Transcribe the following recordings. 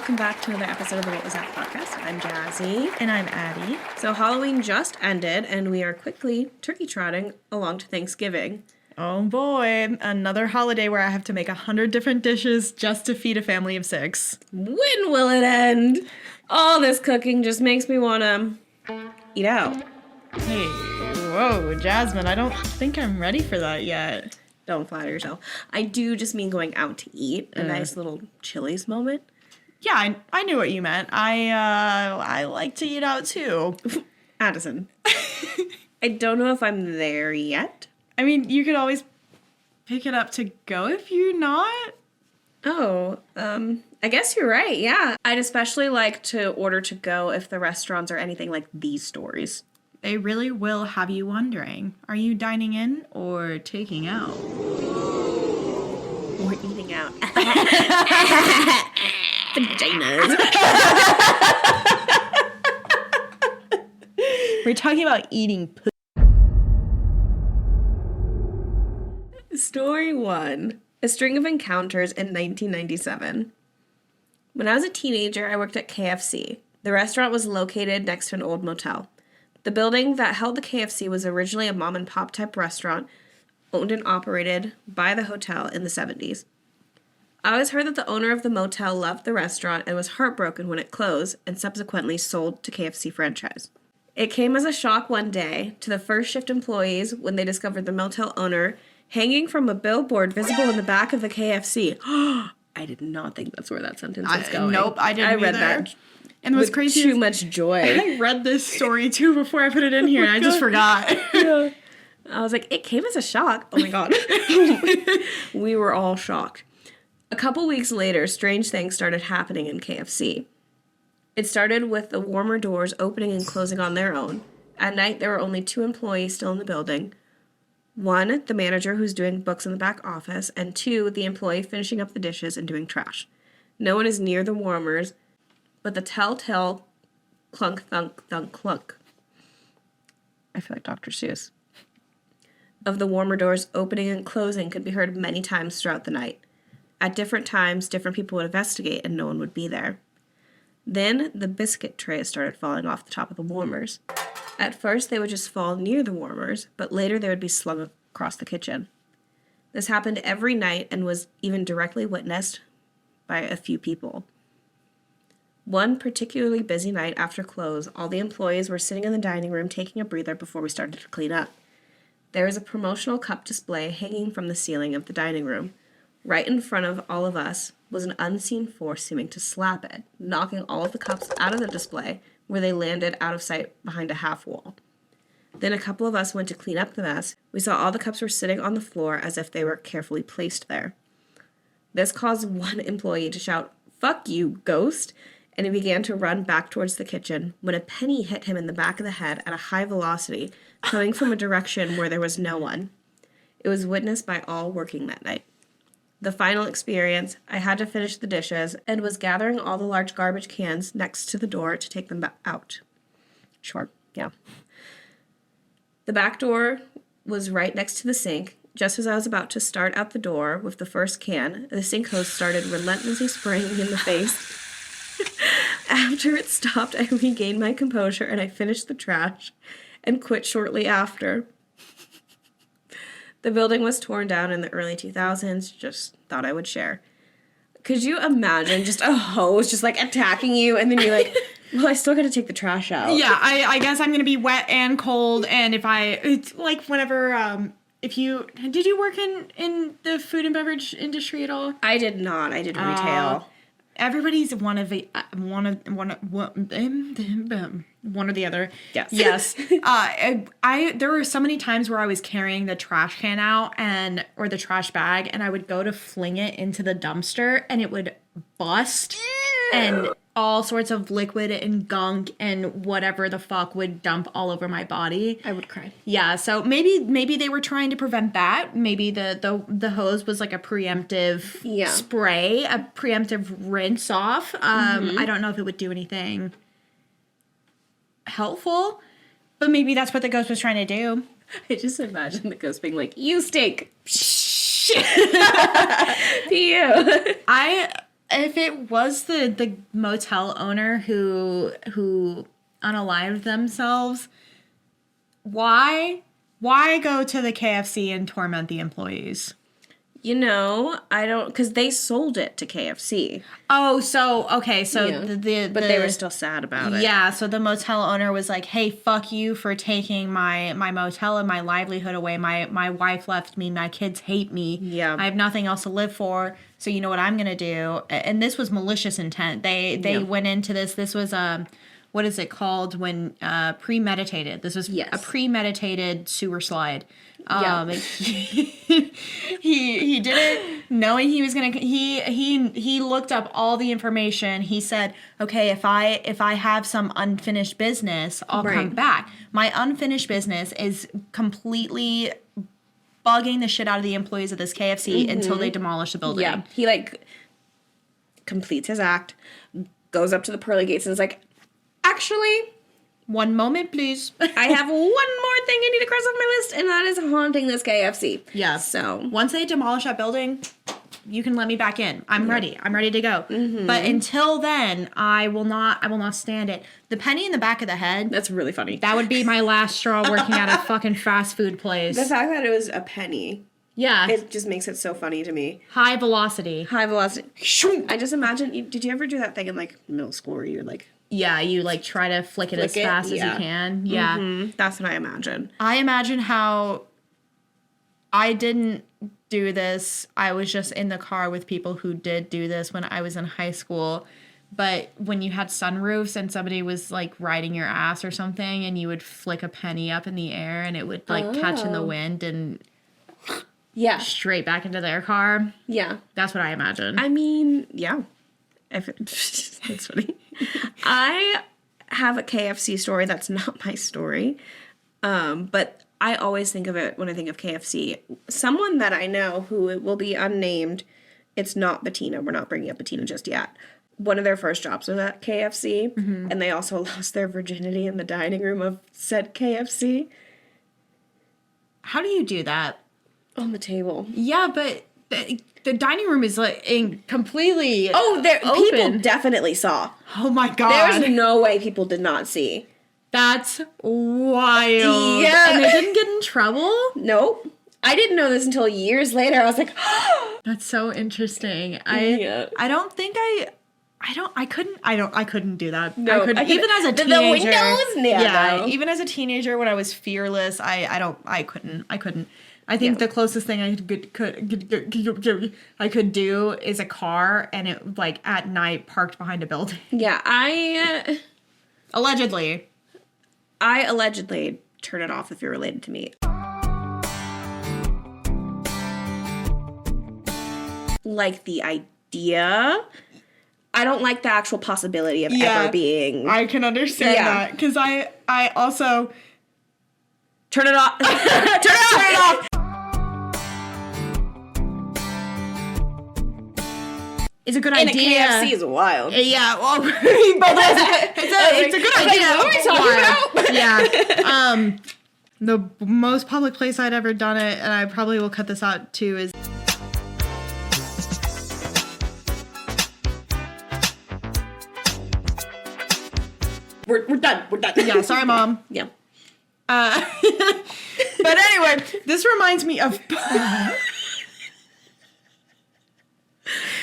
welcome back to another episode of the What Was That podcast. I'm Jazzy. And I'm Addi. So Halloween just ended, and we are quickly turkey trotting along to Thanksgiving. Oh boy, another holiday where I have to make 100 different dishes just to feed a family of 6. When will it end? All this cooking just makes me want to eat out. Hey, whoa, Jasmine, I don't think I'm ready for that yet. Don't flatter yourself. I do just mean going out to eat. A nice little Chili's moment. Yeah, I knew what you meant. I like to eat out too. Addison. I don't know if I'm there yet. I mean, you could always pick it up to go if you're not. Oh, I guess you're right, yeah. I'd especially like to order to go if the restaurants are anything like these stories. They really will have you wondering, are you dining in or taking out? Or eating out. Vaginas. We're talking about eating poop. Story 1. A string of encounters in 1997. When I was a teenager, I worked at KFC. The restaurant was located next to an old motel. The building that held the KFC was originally a mom-and-pop type restaurant owned and operated by the hotel in the 70s. I always heard that the owner of the motel loved the restaurant and was heartbroken when it closed and subsequently sold to KFC franchise. It came as a shock one day to the first shift employees when they discovered the motel owner hanging from a billboard visible in the back of the KFC. I did not think that's where that sentence was going. Nope, I didn't. I read either. that. And what's crazy too much joy. I read this story too before I put it in here, and I just forgot. Yeah. I was like, it came as a shock. Oh my god. We were all shocked. A couple weeks later, strange things started happening in KFC. It started with the warmer doors opening and closing on their own. At night, there were only 2 employees still in the building. 1, the manager who's doing books in the back office, and 2, the employee finishing up the dishes and doing trash. No one is near the warmers, but the telltale clunk, thunk, thunk, clunk. I feel like Dr. Seuss. Of the warmer doors opening and closing could be heard many times throughout the night. At different times, different people would investigate and no one would be there. Then the biscuit trays started falling off the top of the warmers. At first, they would just fall near the warmers, but later they would be slung across the kitchen. This happened every night and was even directly witnessed by a few people. One particularly busy night after close, all the employees were sitting in the dining room taking a breather before we started to clean up. There was a promotional cup display hanging from the ceiling of the dining room. Right in front of all of us was an unseen force seeming to slap it, knocking all of the cups out of the display where they landed out of sight behind a half wall. Then a couple of us went to clean up the mess. We saw all the cups were sitting on the floor as if they were carefully placed there. This caused one employee to shout, "Fuck you, ghost!" and he began to run back towards the kitchen when a penny hit him in the back of the head at a high velocity, coming from a direction where there was no one. It was witnessed by all working that night. The final experience, I had to finish the dishes and was gathering all the large garbage cans next to the door to take them out. Sure, yeah. The back door was right next to the sink. Just as I was about to start out the door with the first can, the sink hose started relentlessly spraying me in the face. After it stopped, I regained my composure and I finished the trash and quit shortly after. The building was torn down in the early 2000s. Just thought I would share. Could you imagine just a hose just like attacking you and then you're like, well, I still got to take the trash out. Yeah, I guess I'm going to be wet and cold. And it's like whenever, did you work in the food and beverage industry at all? I did not. I did retail. Everybody's one or the other. Yes. There were so many times where I was carrying the trash can out or the trash bag, and I would go to fling it into the dumpster, and it would bust, and all sorts of liquid and gunk and whatever the fuck would dump all over my body. I would cry. Yeah, so maybe they were trying to prevent that. Maybe the hose was like a preemptive spray, a preemptive rinse off. I don't know if it would do anything helpful, but maybe that's what the ghost was trying to do. I just imagine the ghost being like, "You stink." Shit. To you. If it was the motel owner who unalived themselves, why go to the KFC and torment the employees? You know, I don't, because they sold it to KFC. Oh, so, okay, so yeah. But they were still sad about it. Yeah, so the motel owner was like, hey, fuck you for taking my motel and my livelihood away. My wife left me, my kids hate me. Yeah. I have nothing else to live for, so you know what I'm going to do? And this was malicious intent. They went into this was, what is it called when, premeditated. This was a premeditated sewer slide. He did it knowing he was gonna. He looked up all the information. He said, "Okay, if I have some unfinished business, I'll come back." My unfinished business is completely bugging the shit out of the employees of this KFC until they demolish the building. Yeah, he like completes his act, goes up to the pearly gates, and is like, "Actually, one moment, please. I have one more thing I need to cross off my list, and that is haunting this KFC." Yeah. So once they demolish that building, you can let me back in. I'm ready. I'm ready to go. But until then, I will not stand it. The penny in the back of the head. That's really funny. That would be my last straw working at a fucking fast food place. The fact that it was a penny. Yeah. It just makes it so funny to me. High velocity. High velocity. I just imagine, did you ever do that thing in like middle school where you're like, yeah, you like try to flick it as fast as you can. Yeah. That's what I imagine. I imagine how I didn't do this. I was just in the car with people who did do this when I was in high school. But when you had sunroofs and somebody was like riding your ass or something and you would flick a penny up in the air and it would like catch in the wind and straight back into their car. Yeah. That's what I imagine. I mean, yeah. That's funny. I have a KFC story that's not my story. But I always think of it when I think of KFC. Someone that I know who will be unnamed, it's not Bettina. We're not bringing up Bettina just yet. One of their first jobs was at KFC, and they also lost their virginity in the dining room of said KFC. How do you do that? On the table. Yeah, but the dining room is like completely people definitely saw. Oh my god. There's no way people did not see. That's wild. Yeah. And they didn't get in trouble? Nope. I didn't know this until years later. I was like, that's so interesting. I don't think I couldn't do that. No, I couldn't. Even as a teenager. The windows? Yeah. Even as a teenager when I was fearless, I couldn't. I think the closest thing I could do is a car and it like at night parked behind a building. Yeah, I allegedly turn it off if you're related to me. Like the idea. I don't like the actual possibility of ever being. I can understand that because I also turn it off. Turn it off. It's a good idea. And a KFC is wild. Yeah, well, it's a good idea. What are we talking about? Yeah. The most public place I'd ever done it, and I probably will cut this out too, is we're done. We're done. Yeah, sorry, Mom. Yeah. But anyway, this reminds me of.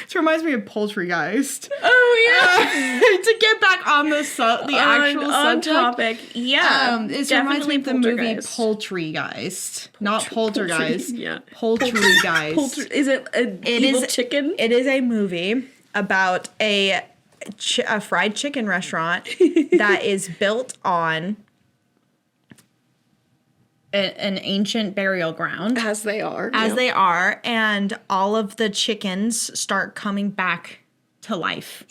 This reminds me of Poultrygeist. Oh yeah. To get back on the actual subject, topic. Yeah. It reminds me of the movie Poultrygeist, not Poltergeist. Yeah. Poultrygeist. Is it evil chicken? It is a movie about a fried chicken restaurant that is built on an ancient burial ground. As they are. They are. And all of the chickens start coming back to life.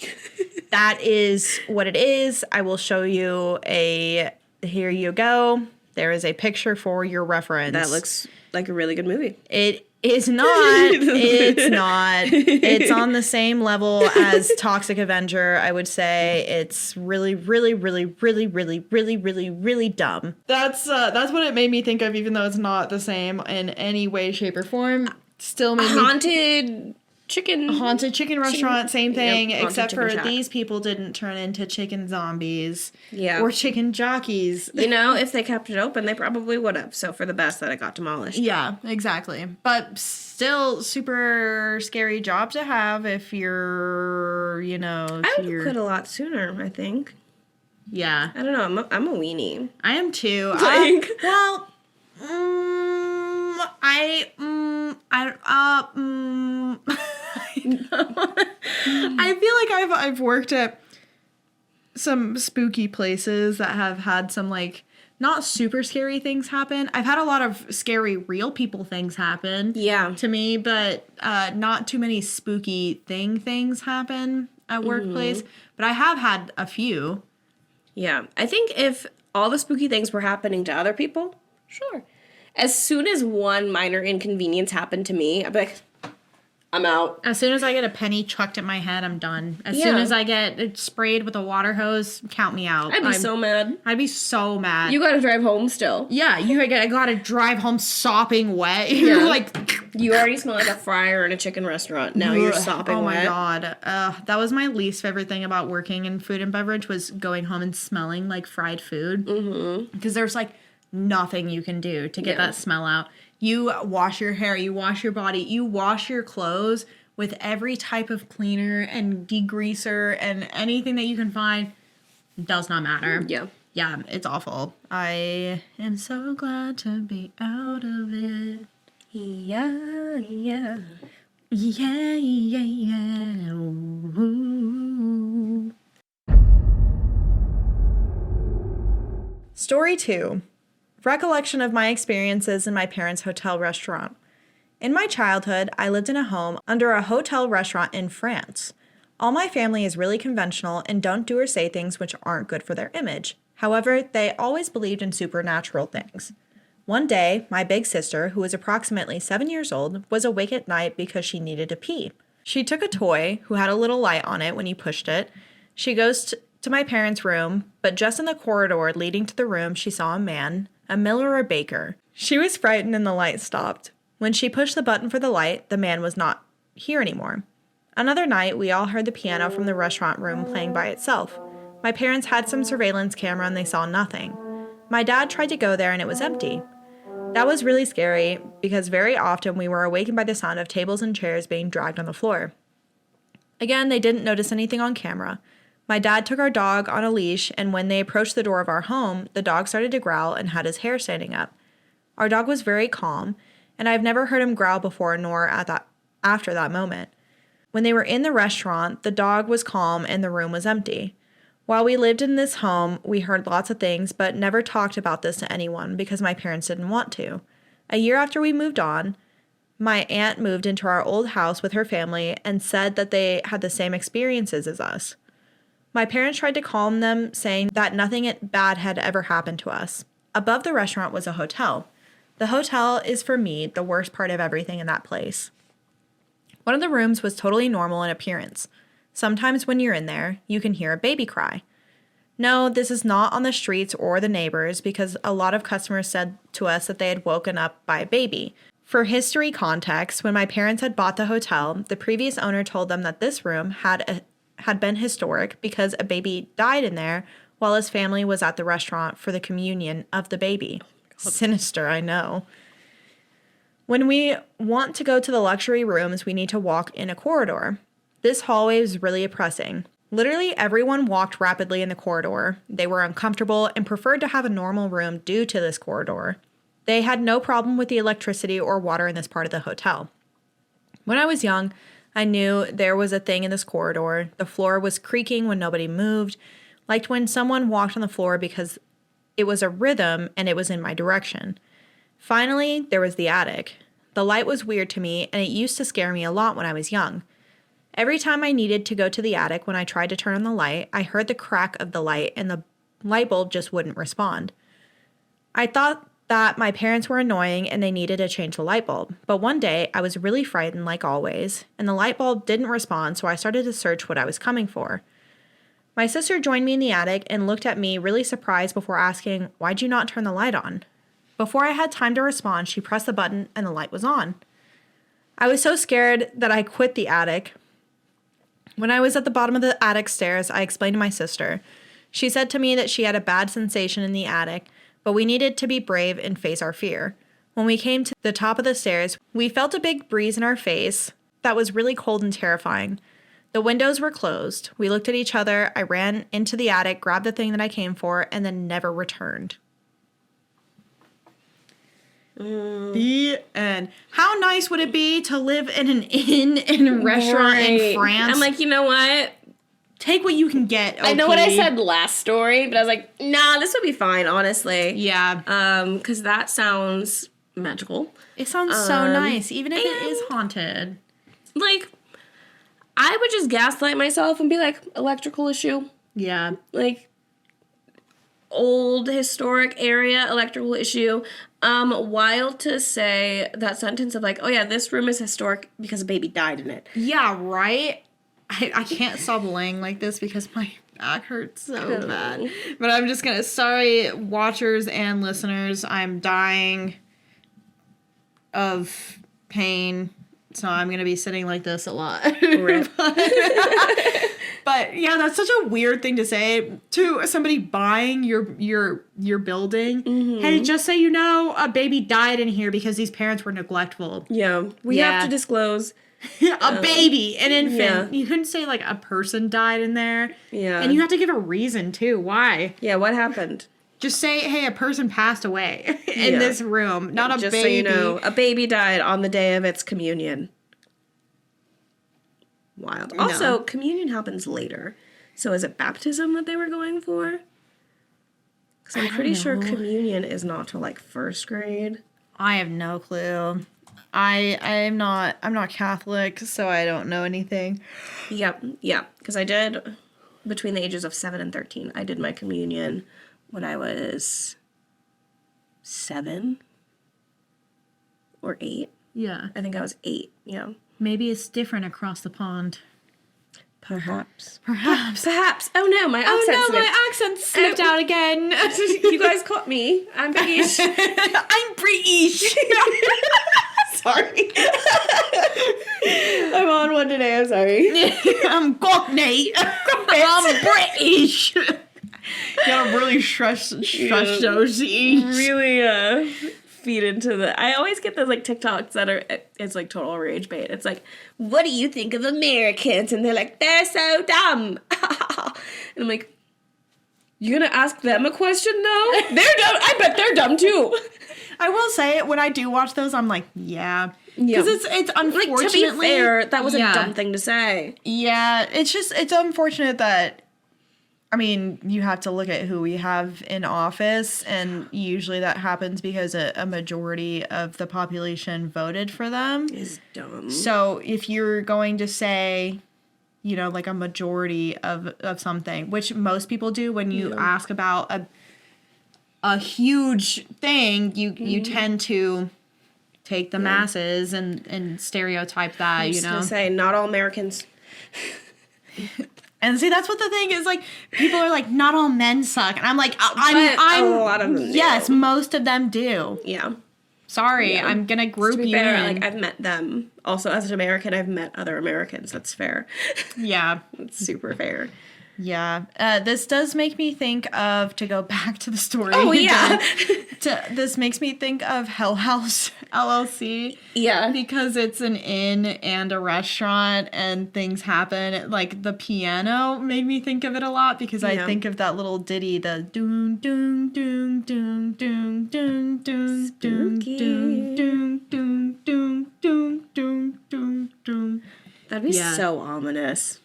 That is what it is. I will show you here you go. There is a picture for your reference. That looks like a really good movie. It is not. It's not. It's on the same level as Toxic Avenger, I would say. It's really, really, really, really, really, really, really, really dumb. That's what it made me think of, even though it's not the same in any way, shape, or form. Still made Haunted Haunted chicken restaurant, same thing, Yep, except for shack. these people didn't turn into chicken zombies. Yeah. Or chicken jockeys. You know, if they kept it open, they probably would have. So for the best that it got demolished. Yeah, exactly. But still super scary job to have if you're, you know... I would quit a lot sooner, I think. Yeah. I don't know. I'm a weenie. I am too. Like... I feel like I've worked at some spooky places that have had some like not super scary things happen. I've had a lot of scary real people things happen. Yeah. To me, but not too many spooky things happen at workplace. But I have had a few. Yeah. I think if all the spooky things were happening to other people, sure. As soon as one minor inconvenience happened to me, I'd be like, I'm out. As soon as I get a penny chucked at my head, I'm done. As soon as I get sprayed with a water hose, count me out. I'd be so mad. I'd be so mad. You gotta drive home still. Yeah, I gotta drive home sopping wet. You're like... You already smell like a fryer in a chicken rrestaurant. Now you're sopping wet. Oh my god. That was my least favorite thing about working in food and beverage was going home and smelling like fried food. Because there's like nothing you can do to get that smell out. You wash your hair, you wash your body, you wash your clothes with every type of cleaner and degreaser and anything that you can find. Does not matter. Yeah. Yeah, it's awful. I am so glad to be out of it. Yeah, yeah. Yeah, yeah, yeah. Ooh. Story 2. Recollection of my experiences in my parents' hotel restaurant. In my childhood, I lived in a home under a hotel restaurant in France. All my family is really conventional and don't do or say things which aren't good for their image. However, they always believed in supernatural things. One day, my big sister, who was approximately 7 years old, was awake at night because she needed to pee. She took a toy, who had a little light on it when you pushed it. She goes to my parents' room, but just in the corridor leading to the room, she saw a man, a miller or baker. She was frightened and the light stopped. When she pushed the button for the light, the man was not here anymore. Another night, we all heard the piano from the restaurant room playing by itself. My parents had some surveillance camera and they saw nothing. My dad tried to go there and it was empty. That was really scary because very often we were awakened by the sound of tables and chairs being dragged on the floor. Again, they didn't notice anything on camera. My dad took our dog on a leash, and when they approached the door of our home, the dog started to growl and had his hair standing up. Our dog was very calm, and I've never heard him growl before nor after that moment. When they were in the restaurant, the dog was calm and the room was empty. While we lived in this home, we heard lots of things, but never talked about this to anyone because my parents didn't want to. A year after we moved on, my aunt moved into our old house with her family and said that they had the same experiences as us. My parents tried to calm them, saying that nothing bad had ever happened to us. Above the restaurant was a hotel. The hotel is, for me, the worst part of everything in that place. One of the rooms was totally normal in appearance. Sometimes when you're in there, you can hear a baby cry. No, this is not on the streets or the neighbors because a lot of customers said to us that they had woken up by a baby. For history context, when my parents had bought the hotel, the previous owner told them that this room had been historic because a baby died in there while his family was at the restaurant for the communion of the baby. Sinister, I know. When we want to go to the luxury rooms, we need to walk in a corridor. This hallway was really oppressing. Literally everyone walked rapidly in the corridor. They were uncomfortable and preferred to have a normal room due to this corridor. They had no problem with the electricity or water in this part of the hotel. When I was young, I knew there was a thing in this corridor. The floor was creaking when nobody moved, like when someone walked on the floor because it was a rhythm and it was in my direction. Finally, there was the attic. The light was weird to me and it used to scare me a lot when I was young. Every time I needed to go to the attic when I tried to turn on the light, I heard the crack of the light and the light bulb just wouldn't respond. I thought that my parents were annoying and they needed to change the light bulb. But one day, I was really frightened like always, and the light bulb didn't respond, so I started to search what I was coming for. My sister joined me in the attic and looked at me really surprised before asking, "Why'd you not turn the light on?" Before I had time to respond, she pressed the button and the light was on. I was so scared that I quit the attic. When I was at the bottom of the attic stairs, I explained to my sister. She said to me that she had a bad sensation in the attic, but we needed to be brave and face our fear. When we came to the top of the stairs, we felt a big breeze in our face that was really cold and terrifying. The windows were closed. We looked at each other. I ran into the attic, grabbed the thing that I came for, and then never returned. The end. How nice would it be to live in an inn and a restaurant in France? I'm like, you know what? Take what you can get. I know what I said last story, but I was like, nah, this would be fine, honestly. Yeah. Because that sounds magical. It sounds so nice, even if it is haunted. Like, I would just gaslight myself and be like, electrical issue. Yeah. Like, old historic area, electrical issue. Wild to say that sentence of like, oh yeah, this room is historic because a baby died in it. Yeah, right? I can't stop laying like this because my back hurts so bad. But I'm just gonna, sorry, watchers and listeners, I'm dying of pain. So I'm gonna be sitting like this a lot. But yeah, that's such a weird thing to say to somebody buying your building. Mm-hmm. Hey, just so you know, a baby died in here because these parents were neglectful. Yeah, we have to disclose a baby, an infant. Yeah. You couldn't say like a person died in there. Yeah, and you have to give a reason too. Why? Yeah, what happened? Just say, hey, a person passed away in this room, not a baby. Just so you know, a baby died on the day of its communion. Wild. No. Also, communion happens later. So is it baptism that they were going for? Because I'm pretty sure communion is not till like first grade. I have no clue. I'm not Catholic, so I don't know anything. Yep. Yeah. Because I did between the ages of 7 and 13. I did my communion when I was 7 or 8. Yeah. I think I was 8. Yeah. Maybe it's different across the pond. Perhaps. Perhaps. Oh no, my accent slipped out again. You guys caught me. I'm British. I'm British. Sorry. I'm on one today, I'm sorry. I'm Cockney. I'm British. You gotta really shush those E's. Really, feed into the... I always get those, like, TikToks that are... It's, like, total rage bait. It's like, what do you think of Americans? And they're like, they're so dumb. And I'm like, you gonna ask them a question, though? They're dumb. I bet they're dumb, too. I will say, when I do watch those, I'm like, yeah. Because it's unfortunately... Like, to be fair, that was a dumb thing to say. Yeah, it's unfortunate that... I mean, you have to look at who we have in office, and usually that happens because a majority of the population voted for them. Is dumb. So if you're going to say, you know, like a majority of something, which most people do when you ask about a huge thing, you tend to take the masses and stereotype that, you know. I was gonna say, not all Americans... And see, that's what the thing is, like, people are like, not all men suck. And I'm like, I'm a lot of them do. Yes, most of them do. Yeah. Sorry, I'm going to group you fair, in. Like, I've met them. Also, as an American, I've met other Americans. That's fair. Yeah. It's super fair. Yeah. This does make me think of, to go back to the story. Oh, yeah. This makes me think of Hell House LLC. Yeah. Because it's an inn and a restaurant and things happen. Like, the piano made me think of it a lot because I think of that little ditty, the doom, doom, doom, doom, doom, doom, doom, doom, doom, doom, doom, doom, doom, doom, doom, doom. That'd be so ominous.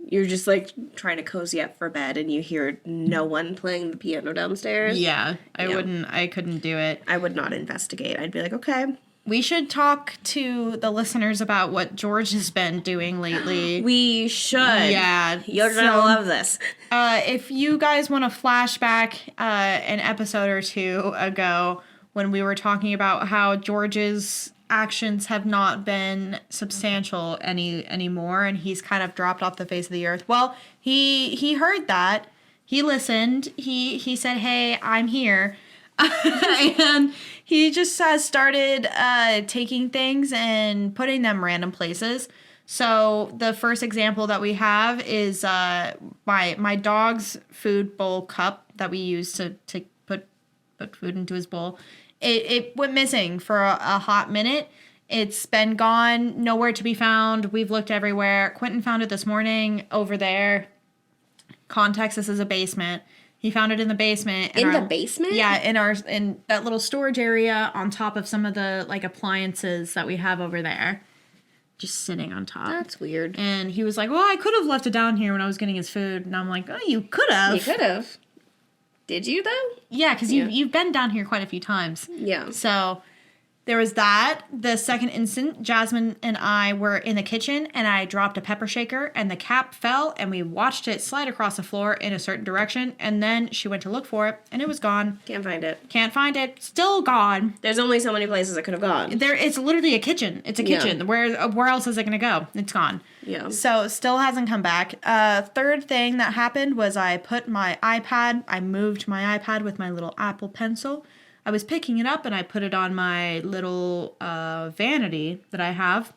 You're just, like, trying to cozy up for bed and you hear no one playing the piano downstairs. Yeah, I couldn't do it. I would not investigate. I'd be like, okay. We should talk to the listeners about what George has been doing lately. We should. Yeah. You're gonna love this. If you guys want to flashback an episode or two ago when we were talking about how George's actions have not been substantial anymore and he's kind of dropped off the face of the earth. Well, he heard that. He listened. He said, "Hey, I'm here." And he just has started taking things and putting them random places. So the first example that we have is my dog's food bowl cup that we use to put food into his bowl. It went missing for a hot minute. It's been gone, nowhere to be found. We've looked everywhere. Quentin found it this morning over there. Context, this is a basement. He found it in the basement. In the basement? Yeah, in that little storage area on top of some of the like appliances that we have over there. Just sitting on top. That's weird. And he was like, well, I could have left it down here when I was getting his food. And I'm like, oh, you could have. You could have. Did you, though? Yeah, because you've been down here quite a few times. Yeah. So there was that. The second instant, Jasmine and I were in the kitchen, and I dropped a pepper shaker, and the cap fell, and we watched it slide across the floor in a certain direction, and then she went to look for it, and it was gone. Can't find it. Can't find it. Still gone. There's only so many places it could have gone. It's literally a kitchen. It's a kitchen. Yeah. Where else is it going to go? It's gone. Yeah. So still hasn't come back. Third thing that happened was I moved my iPad with my little Apple Pencil. I was picking it up and I put it on my little vanity that I have.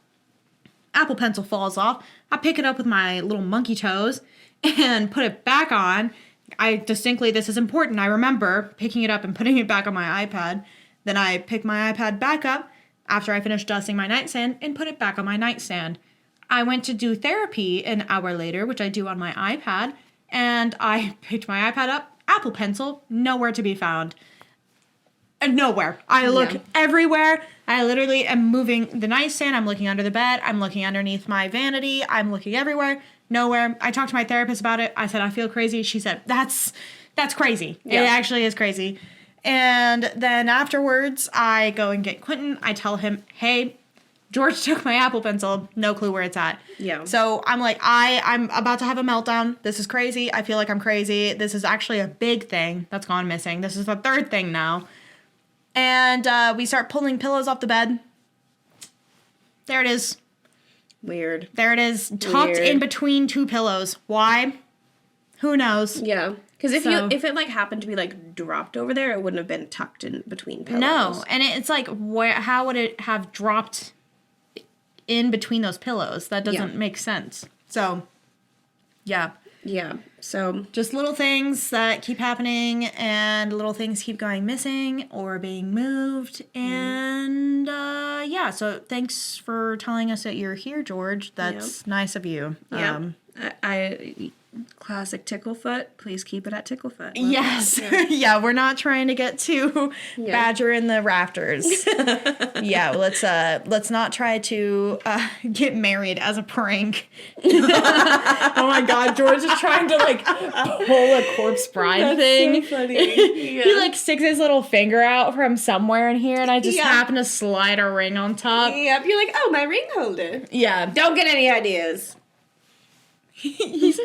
Apple Pencil falls off. I pick it up with my little monkey toes and put it back on. This is important. I remember picking it up and putting it back on my iPad. Then I picked my iPad back up after I finished dusting my nightstand and put it back on my nightstand. I went to do therapy an hour later, which I do on my iPad, and I picked my iPad up, Apple Pencil, nowhere to be found. Nowhere. I look everywhere. I literally am moving the nightstand. I'm looking under the bed. I'm looking underneath my vanity. I'm looking everywhere. Nowhere. I talked to my therapist about it. I said, I feel crazy. She said, that's crazy. Yeah. It actually is crazy. And then afterwards, I go and get Quentin. I tell him, hey, George took my Apple Pencil. No clue where it's at. Yeah. So I'm like, I'm about to have a meltdown. This is crazy. I feel like I'm crazy. This is actually a big thing that's gone missing. This is the third thing now. And we start pulling pillows off the bed. There it is. Weird. There it is. Tucked in between two pillows. Why? Who knows? Yeah. Because if it like happened to be like dropped over there, it wouldn't have been tucked in between pillows. No. And it's like, how would it have dropped in between those pillows? That doesn't make sense. So, yeah. Yeah. So just little things that keep happening and little things keep going missing or being moved. And so thanks for telling us that you're here, George. That's nice of you. Yeah. I classic Ticklefoot. Please keep it at Ticklefoot. Yes. Yeah, we're not trying to get too Badger in the rafters. Let's not try to get married as a prank. Oh my God, George is trying to like pull a corpse bride thing. So funny. Yeah. He like sticks his little finger out from somewhere in here, and I just happen to slide a ring on top. Yep, you're like, oh, my ring holder. Yeah. Don't get any ideas. He's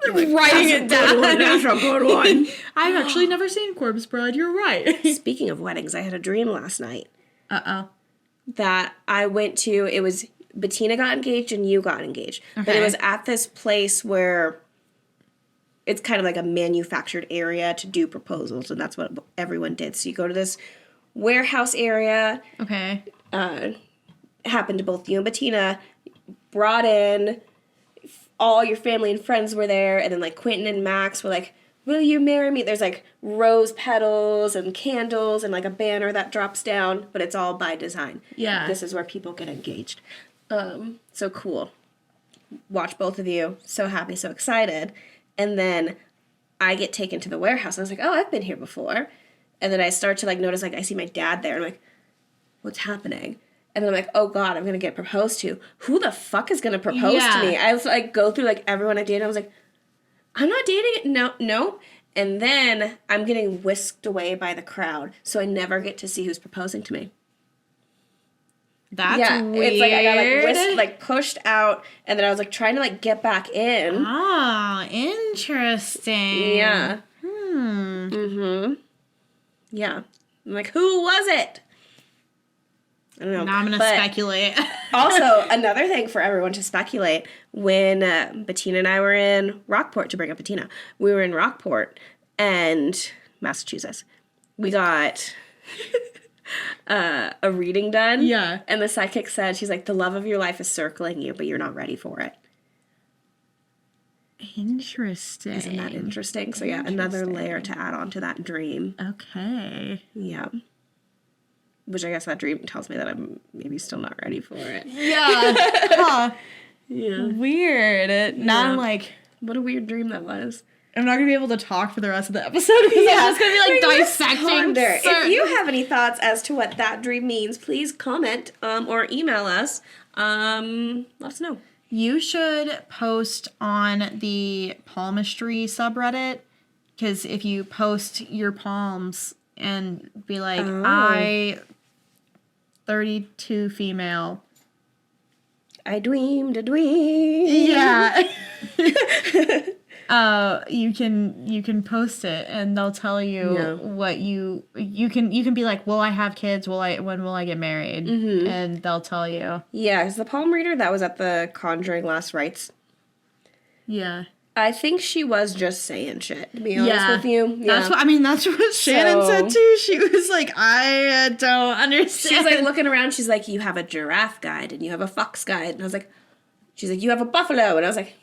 writing it down. That's a good one. I've actually never seen Corpse Bride. You're right. Speaking of weddings, I had a dream last night. Uh-oh. That I went to, it was Bettina got engaged and you got engaged. Okay. But it was at this place where it's kind of like a manufactured area to do proposals, and that's what everyone did. So you go to this warehouse area. Okay. Happened to both you and Bettina, brought in... all your family and friends were there, and then, like, Quentin and Max were like, will you marry me? There's, like, rose petals and candles and, like, a banner that drops down, but it's all by design. Yeah. This is where people get engaged. So cool. Watch both of you. So happy, so excited. And then I get taken to the warehouse. I was like, oh, I've been here before. And then I start to, like, notice, like, I see my dad there. I'm like, what's happening? And then I'm like, oh, God, I'm going to get proposed to. Who the fuck is going to propose to me? I was like, go through, like, everyone I dated. I was like, I'm not dating it. No. And then I'm getting whisked away by the crowd. So I never get to see who's proposing to me. That's weird. It's like I got, like, whisked, like, pushed out. And then I was, like, trying to, like, get back in. Ah, interesting. Yeah. Mm-hmm. Yeah. I'm like, who was it? I don't know. Now I'm going to speculate. Also, another thing for everyone to speculate, when Bettina and I were in Rockport, to bring up Bettina, we were in Rockport and Massachusetts, we got a reading done. Yeah. And the psychic said, she's like, the love of your life is circling you, but you're not ready for it. Interesting. Isn't that interesting? So yeah, another layer to add on to that dream. Okay. Yeah. Which I guess that dream tells me that I'm maybe still not ready for it. Yeah. Huh. Yeah. Weird. Now I'm like, what a weird dream that was. I'm not going to be able to talk for the rest of the episode because I'm just going to be like dissecting. If you have any thoughts as to what that dream means, please comment or email us. Let us know. You should post on the palmistry subreddit, because if you post your palms and be like, I, 32 female. I dreamed a dream. Yeah. You can post it and they'll tell you what you can be like, will I have kids? When will I get married? Mm-hmm. And they'll tell you. Yeah, because the palm reader that was at the Conjuring Last Rites. Yeah. I think she was just saying shit, to be honest with you. Yeah. That's what Shannon said too. She was like, I don't understand. She's like looking around, she's like, you have a giraffe guide and you have a fox guide. And I was like, she's like, you have a buffalo. And I was like,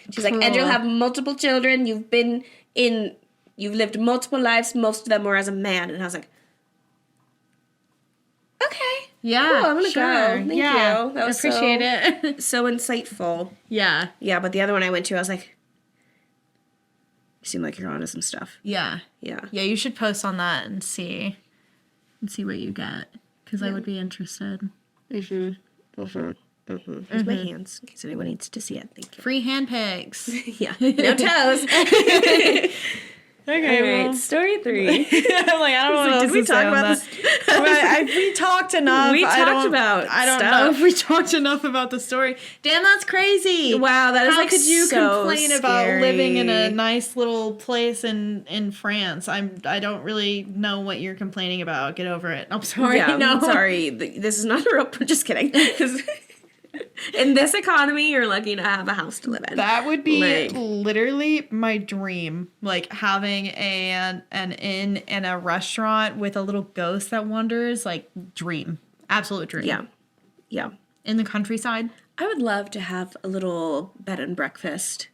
she's like, and you'll have multiple children. You've lived multiple lives. Most of them were as a man. And I was like, okay. Yeah. Cool, I'm going to go. Thank you. That was appreciate it. So insightful. Yeah. Yeah, but the other one I went to, I was like, you seem like you're onto some stuff. Yeah. Yeah. Yeah, you should post on that and see what you get. Because I would be interested. Mm-hmm. Mm-hmm. Mm-hmm. Here's my hands, in case anyone needs to see it. Thank you. Free hand pics. Yeah. No toes. Okay, all right. Story 3. I'm like, I don't know what did we talk about this? We talked enough. We talked about I don't stuff. know if we talked enough about the story. Damn, that's crazy. Wow, that is How could you so complain scary. about living in a nice little place in France? I don't really know what you're complaining about. Get over it. I'm sorry. Yeah, no. sorry. This is not a real... Just kidding. In this economy, you're lucky to have a house to live in. That would be literally my dream. Like having an inn and a restaurant with a little ghost that wanders. Like dream. Absolute dream. Yeah. Yeah. In the countryside. I would love to have a little bed and breakfast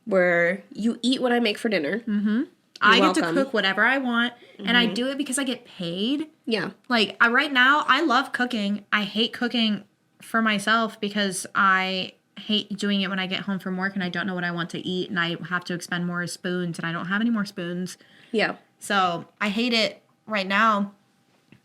where you eat what I make for dinner. Mm-hmm. I get to cook whatever I want, and I do it because I get paid. Yeah. Like, right now, I love cooking. I hate cooking for myself because I hate doing it when I get home from work and I don't know what I want to eat and I have to expend more spoons and I don't have any more spoons. Yeah. So I hate it right now.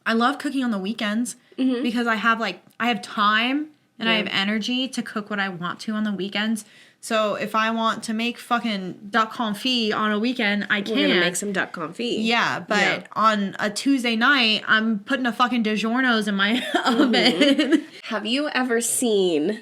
I love cooking on the weekends because I have time and I have energy to cook what I want to on the weekends. So if I want to make fucking duck confit on a weekend, I can. We're gonna make some duck confit. Yeah, but on a Tuesday night, I'm putting a fucking DiGiorno's in my oven. Have you ever seen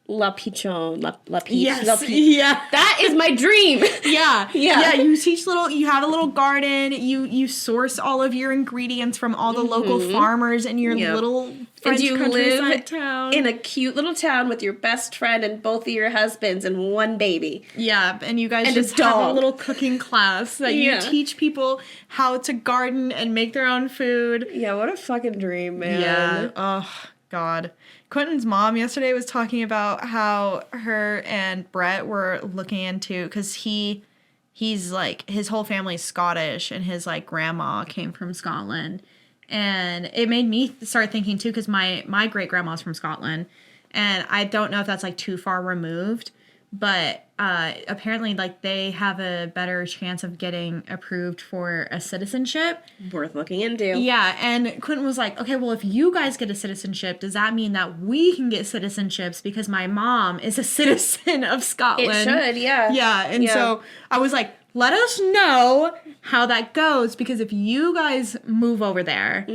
La Pichon? La Peach? Yes. La Peach. Yeah. That is my dream. Yeah. Yeah. You have a little garden, you source all of your ingredients from all the local farmers in your little French and you countryside live town. in a cute little town with your best friend and both of your husbands and one baby. Yeah, and you guys and just have a little cooking class that you teach people how to garden and make their own food. Yeah, what a fucking dream, man. Yeah. Oh, God. Quentin's mom yesterday was talking about how her and Brett were looking into, because he's like, his whole family's Scottish and his like grandma came from Scotland. And it made me start thinking too, because my great grandma's from Scotland, and I don't know if that's like too far removed, but apparently like they have a better chance of getting approved for a citizenship. Worth looking into. Yeah, and Quentin was like, okay, well, if you guys get a citizenship, does that mean that we can get citizenships because my mom is a citizen of Scotland? It should, yeah. Yeah, and so I was like, let us know how that goes, because if you guys move over there,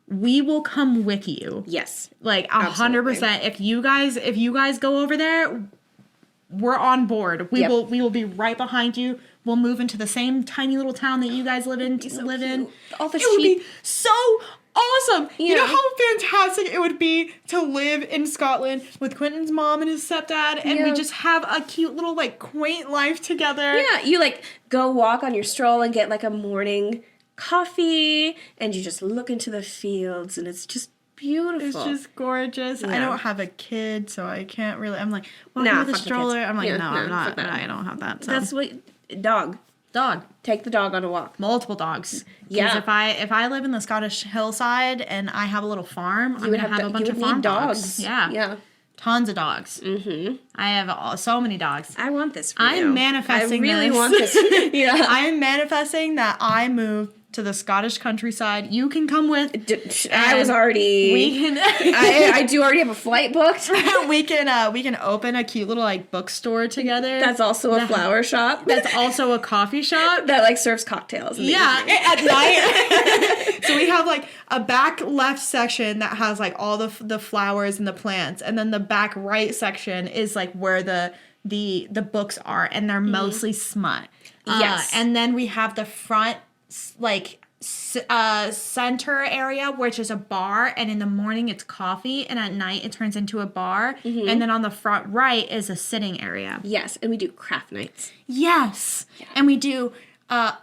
we will come with you. Yes. Like 100%. If you guys go over there, we're on board. We will be right behind you. We'll move into the same tiny little town that you guys live in. All the it would be so awesome. Yeah. You know how fantastic it would be to live in Scotland with Quentin's mom and his stepdad, and we just have a cute little like quaint life together. Yeah, you like go walk on your stroll and get like a morning coffee, and you just look into the fields, and it's just beautiful. It's just gorgeous. Yeah. I don't have a kid, so I can't really. I'm like, walking Nah, with a fuck the stroller. kids. I'm like, Yeah, no, no, I'm not. fuck that. I don't have that. So. That's what dog. Dog. Take the dog on a walk. Multiple dogs. Yeah. Because if I live in the Scottish hillside and I have a little farm, I'm gonna have a bunch of farm dogs. Yeah. Yeah. Tons of dogs. Mm-hmm. I have so many dogs. I want this for I'm you. manifesting I really this. want this. Yeah. I am manifesting that I move to the Scottish countryside. You can come with. I was already. We can. I do already have a flight booked. we can open a cute little like bookstore together. That's also a flower shop. That's also a coffee shop that like serves cocktails. Yeah, at night. So we have like a back left section that has like all the flowers and the plants, and then the back right section is like where the books are, and they're mostly smut. Yes, and then we have the front like center area, which is a bar, and in the morning it's coffee, and at night it turns into a bar, and then on the front right is a sitting area. Yes, and we do craft nights. Yes, yeah. And we do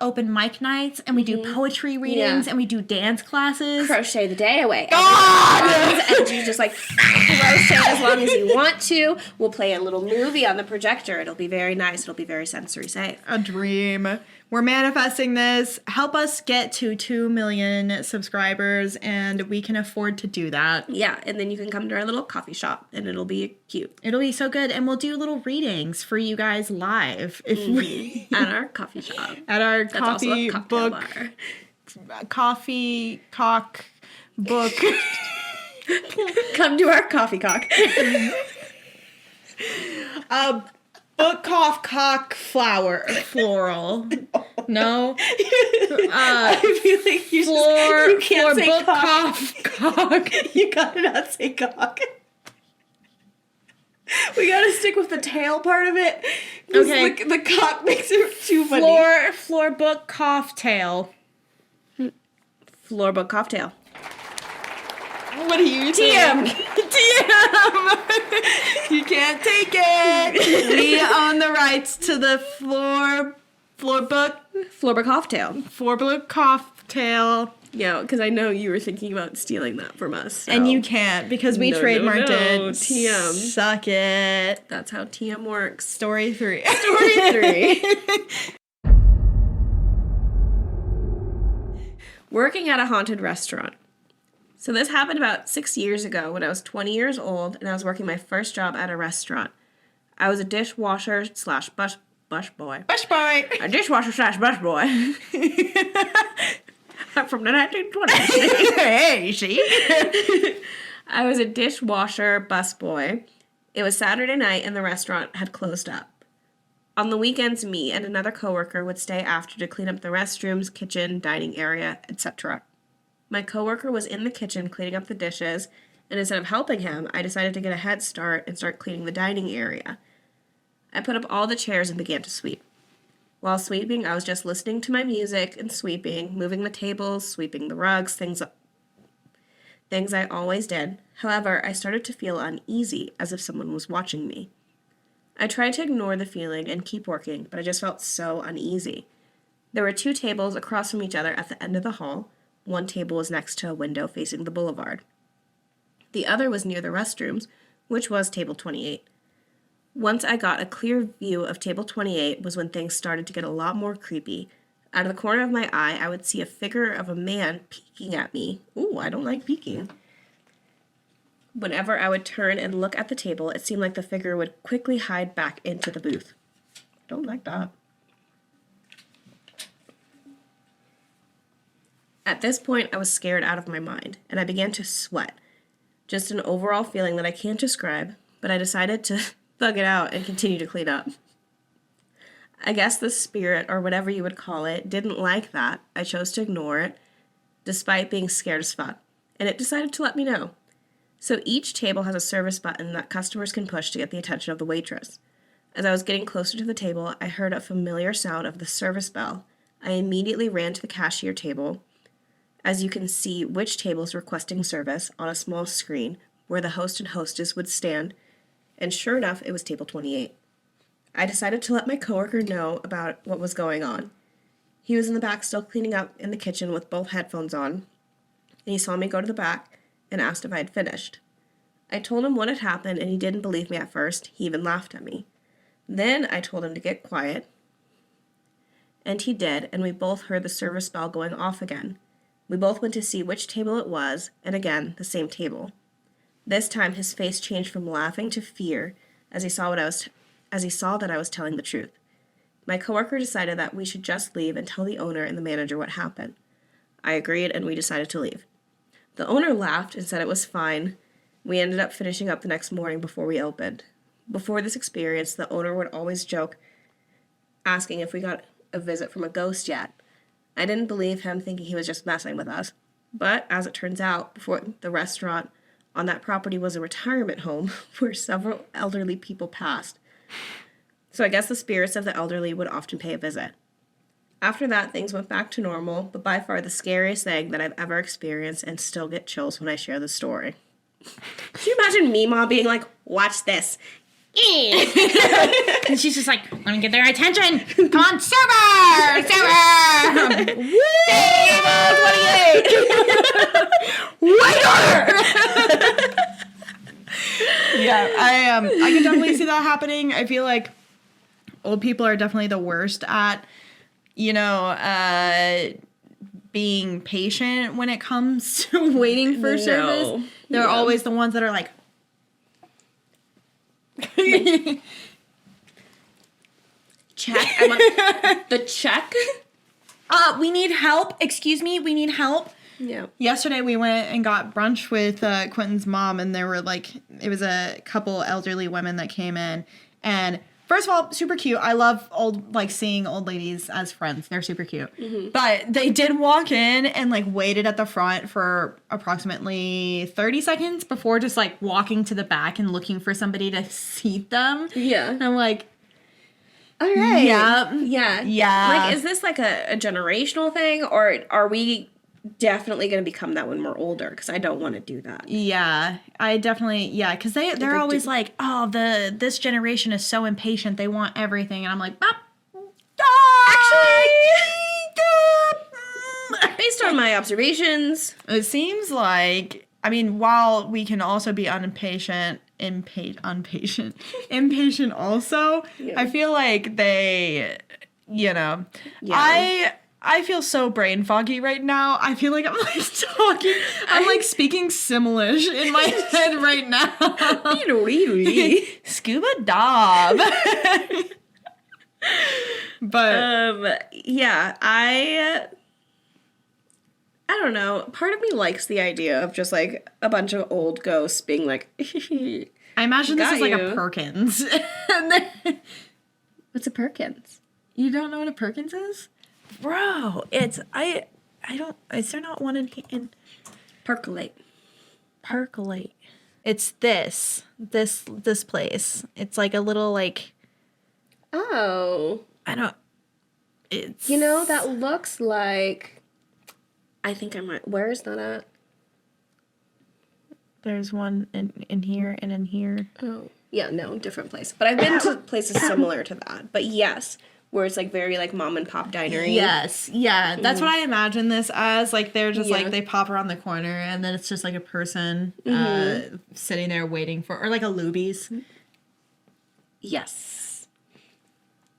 open mic nights, and we do poetry readings, and we do dance classes. Crochet the day away. God! And you just like crochet as long as you want to. We'll play a little movie on the projector. It'll be very nice. It'll be very sensory safe. A dream. We're manifesting this. Help us get to 2 million subscribers, and we can afford to do that. Yeah, and then you can come to our little coffee shop, and it'll be cute. It'll be so good, and we'll do little readings for you guys live if we at our coffee shop. At our coffee book, bar. Coffee cock book. Come to our coffee cock. Book cock floral. No. I feel like you can't say book cock. You gotta not say cock. We gotta stick with the tail part of it. Okay. The cock makes it too funny. Floor book cough tail. Floor book cough tail. What are you TM. TM. You can't take it. We own the rights to the floor book cocktail. Floor book cocktail. Yeah, because I know you were thinking about stealing that from us. So. And you can't because we trademarked it. TM. Suck it. That's how TM works. Story 3. Story 3. Working at a haunted restaurant. So this happened about 6 years ago when I was 20 years old and I was working my first job at a restaurant. I was a dishwasher / bus boy. Bus boy. A dishwasher / bus boy. I'm from the 1920s. Hey, see? I was a dishwasher bus boy. It was Saturday night and the restaurant had closed up. On the weekends, me and another coworker would stay after to clean up the restrooms, kitchen, dining area, etc. My coworker was in the kitchen cleaning up the dishes, and instead of helping him, I decided to get a head start and start cleaning the dining area. I put up all the chairs and began to sweep. While sweeping, I was just listening to my music and sweeping, moving the tables, sweeping the rugs, things I always did. However, I started to feel uneasy, as if someone was watching me. I tried to ignore the feeling and keep working, but I just felt so uneasy. There were 2 tables across from each other at the end of the hall. One table was next to a window facing the boulevard. The other was near the restrooms, which was table 28. Once I got a clear view of table 28 was when things started to get a lot more creepy. Out of the corner of my eye, I would see a figure of a man peeking at me. Ooh, I don't like peeking. Whenever I would turn and look at the table, it seemed like the figure would quickly hide back into the booth. Don't like that. At this point, I was scared out of my mind, and I began to sweat. Just an overall feeling that I can't describe, but I decided to thug it out and continue to clean up. I guess the spirit, or whatever you would call it, didn't like that. I chose to ignore it, despite being scared as fuck, and it decided to let me know. So each table has a service button that customers can push to get the attention of the waitress. As I was getting closer to the table, I heard a familiar sound of the service bell. I immediately ran to the cashier table. As you can see which table is requesting service on a small screen where the host and hostess would stand, and sure enough, it was table 28. I decided to let my coworker know about what was going on. He was in the back still cleaning up in the kitchen with both headphones on, and he saw me go to the back and asked if I had finished. I told him what had happened, and he didn't believe me at first. He even laughed at me. Then I told him to get quiet, and he did, and we both heard the service bell going off again. We both went to see which table it was, and again, the same table. This time his face changed from laughing to fear as he saw that I was telling the truth. My coworker decided that we should just leave and tell the owner and the manager what happened. I agreed, and we decided to leave. The owner laughed and said it was fine. We ended up finishing up the next morning before we opened. Before this experience, the owner would always joke, asking if we got a visit from a ghost yet. I didn't believe him, thinking he was just messing with us. But, as it turns out, before the restaurant on that property was a retirement home where several elderly people passed. So I guess the spirits of the elderly would often pay a visit. After that, things went back to normal, but by far the scariest thing that I've ever experienced, and still get chills when I share the story. Can you imagine me, Mom, being like, watch this? And she's just like, let me get their attention. Come on, server! Server! Table 28! Waiter! Yeah, I can definitely see that happening. I feel like old people are definitely the worst at, being patient when it comes to waiting for service. They're always the ones that are like, check. The check? We need help. Excuse me, we need help. Yeah. Yesterday we went and got brunch with Quentin's mom, and there were it was a couple elderly women that came in, and first of all, super cute. I love seeing old ladies as friends. They're super cute. Mm-hmm. But they did walk in and waited at the front for approximately 30 seconds before just walking to the back and looking for somebody to seat them. Yeah. And I'm like, all right. Yeah. Yeah. Yeah. Is this a generational thing, or are we definitely going to become that when we're older? Because I don't want to do that. Yeah, I definitely, because they're always like, oh, this generation is so impatient, they want everything, and I'm like, actually, based on my observations, it seems like, while we can also be impatient also, yeah. I feel like they, yeah. I feel so brain foggy right now. I feel like I'm talking. I'm speaking Simlish in my head right now. Scuba Dob. But yeah, I don't know. Part of me likes the idea of just a bunch of old ghosts being like. I imagine this is a Perkins. What's a Perkins? You don't know what a Perkins is? Bro, it's I don't. Is there not one in Percolate? It's this place. It's a little Oh. I don't. It's that looks like. I think I might. Where is that at? There's one in here and in here. Oh yeah, no, different place. But I've been to places similar to that. But yes. Where it's very mom and pop dinery. Yes, yeah, that's what I imagine this as. They're just they pop around the corner, and then it's just a person sitting there waiting for, or a Luby's. Yes.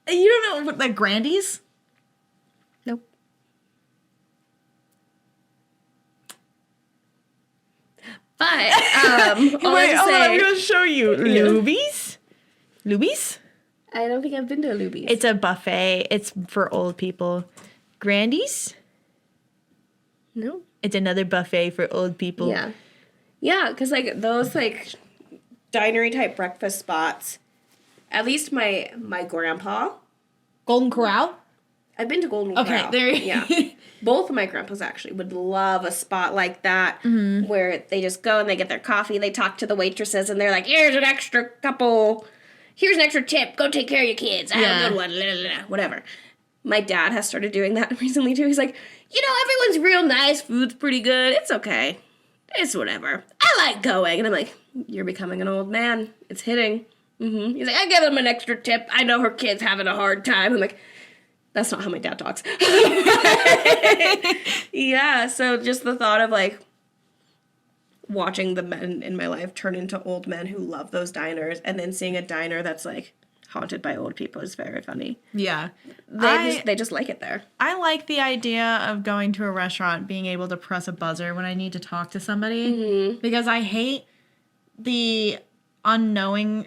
You don't know what Grandy's? Nope. But wait, hold on, I'm gonna show you Luby's. Luby's. I don't think I've been to a Luby's. It's a buffet. It's for old people. Grandy's? No. It's another buffet for old people. Yeah. Yeah, because those dinery type breakfast spots, at least my grandpa. Golden Corral? I've been to Golden Corral. Okay, there you Yeah. Both of my grandpas actually would love a spot like that where they just go and they get their coffee, they talk to the waitresses, and they're like, here's an extra tip. Go take care of your kids. I have a good one. Whatever. My dad has started doing that recently, too. He's like, everyone's real nice. Food's pretty good. It's okay. It's whatever. I like going. And I'm like, you're becoming an old man. It's hitting. Mm-hmm. He's like, I give them an extra tip. I know her kid's having a hard time. I'm like, That's not how my dad talks. Yeah, so just the thought of, like, watching the men in my life turn into old men who love those diners, and then seeing a diner that's, like, haunted by old people is very funny. Yeah. They just like it there. I like the idea of going to a restaurant, being able to press a buzzer when I need to talk to somebody, because I hate the unknowing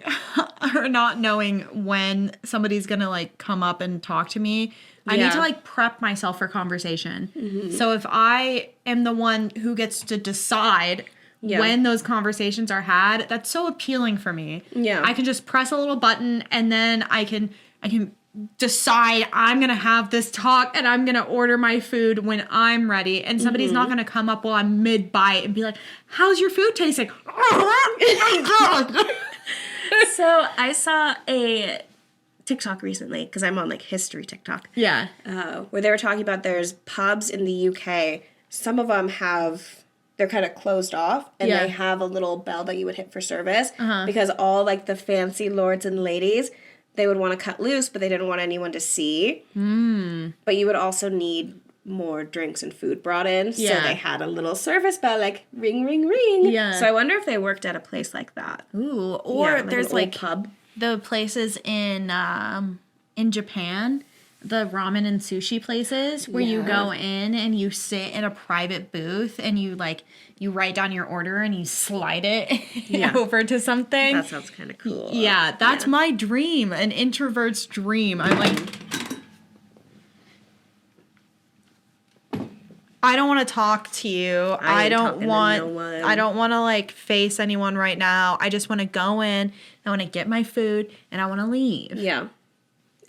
or not knowing when somebody's gonna, like, come up and talk to me. I need to, like, prep myself for conversation. So if I am the one who gets to decide when those conversations are had, that's so appealing for me. Yeah. I can just press a little button, and then I can decide I'm going to have this talk, and I'm going to order my food when I'm ready. And somebody's not going to come up while I'm mid-bite and be like, how's your food tasting? Oh, my God. So I saw a TikTok recently, because I'm on, like, history TikTok. Yeah. Where they were talking about there's pubs in the UK. Some of them they're kind of closed off, and they have a little bell that you would hit for service, because all, like, the fancy lords and ladies, they would want to cut loose, but they didn't want anyone to see. But you would also need more drinks and food brought in, so they had a little service bell, like, ring, ring, ring. Yeah. So I wonder if they worked at a place like that. Ooh, or there's, like, pub. the places in Japan, the ramen and sushi places where you go in and you sit in a private booth and you write down your order and you slide it over to something. That sounds kind of cool. Yeah, that's my dream, an introvert's dream. I'm like, I don't want to talk to you. I don't want to, like, face anyone right now. I just want to go in. I want to get my food and I want to leave. Yeah.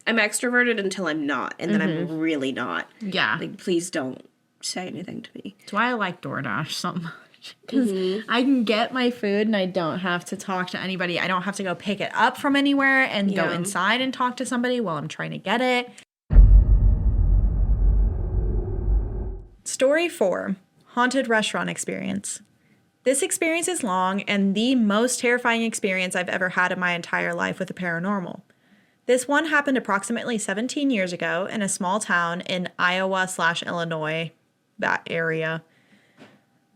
I'm extroverted until I'm not, and then I'm really not. Yeah. Like, please don't say anything to me. That's why I like DoorDash so much. Because I can get my food and I don't have to talk to anybody. I don't have to go pick it up from anywhere and go inside and talk to somebody while I'm trying to get it. Story 4. Haunted restaurant experience. This experience is long and the most terrifying experience I've ever had in my entire life with the paranormal. This one happened approximately 17 years ago in a small town in Iowa/Illinois, that area.